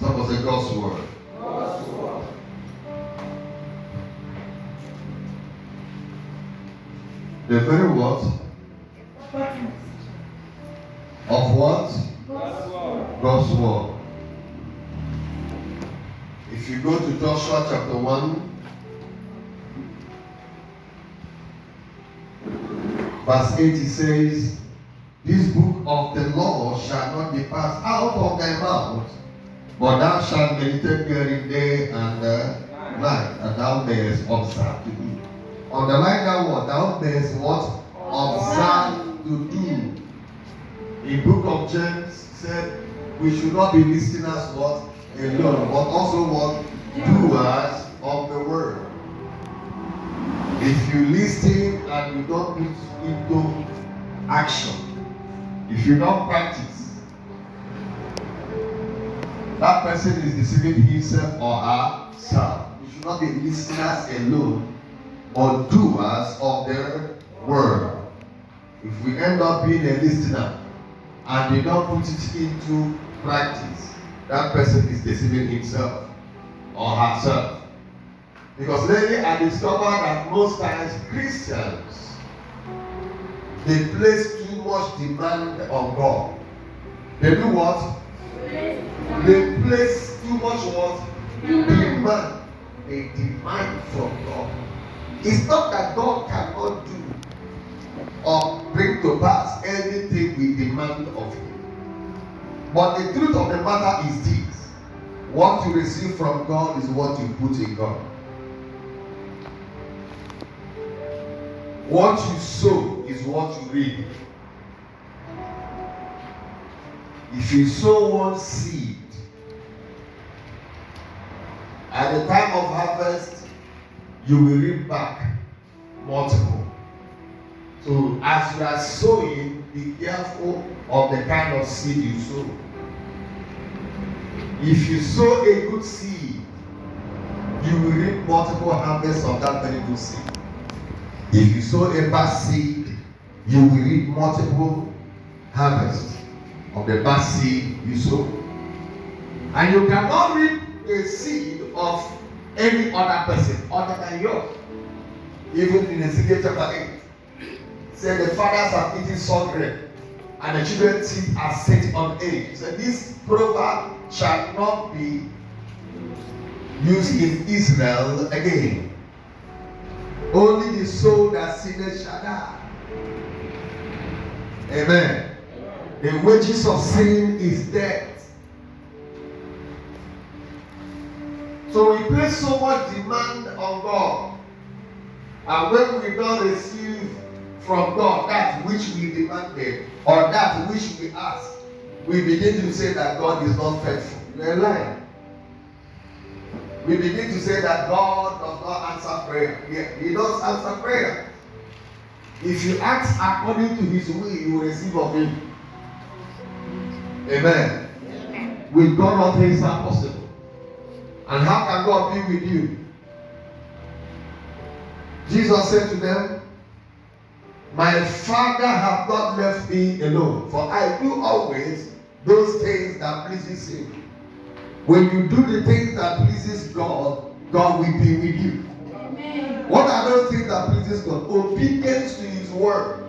Someone say God's word. God's word. The very what? Of what? God's word. God's word. If you go to Joshua chapter 1, verse 8, it says, this book of the law shall not depart out of thy mouth, but thou shalt meditate therein day and night, and thou mayest observe to do. Underline that word, thou mayest what? Observe to do. In book of James said, we should not be listeners what? Alone, but also what? Doers of the word. If you listen and you don't put into action, if you don't practice, that person is deceiving himself or herself. You should not be listeners alone, but doers of the word. If we end up being a listener and they don't put it into practice, that person is deceiving himself or herself. Because lately I discovered that most times Christians, they place too much demand on God. They do what? They place too much what? Demand. They demand from God. It's not that God cannot do or bring to pass anything we demand of Him. But the truth of the matter is this: what you receive from God is what you put in God. What you sow is what you reap. If you sow one seed, at the time of harvest, you will reap back multiple. So as you are sowing, be careful of the kind of seed you sow. If you sow a good seed, you will reap multiple harvests of that very good seed. If you sow a bad seed, you will reap multiple harvests of the bad seed you sow. And you cannot reap a seed of any other person other than yours. Even in Ezekiel chapter 8, it said the fathers have eaten salt bread, and the children's teeth are set on edge. So this proverb shall not be used in Israel again. Only the soul that sinneth shall die. Amen. The wages of sin is death. So we place so much demand on God, and when we don't receive from God that which we demanded or that which we ask, we begin to say that God is not faithful. You're lying. We begin to say that God does not answer prayer. Yeah, He does answer prayer. If you act according to His will, you will receive of Him. Amen. Amen. With God, all things are possible. And how can God be with you? Jesus said to them, my Father hath not left me alone, for I do always those things that pleases Him. When you do the things that pleases God, God will be with you. Amen. What are those things that pleases God? Obedience to His word.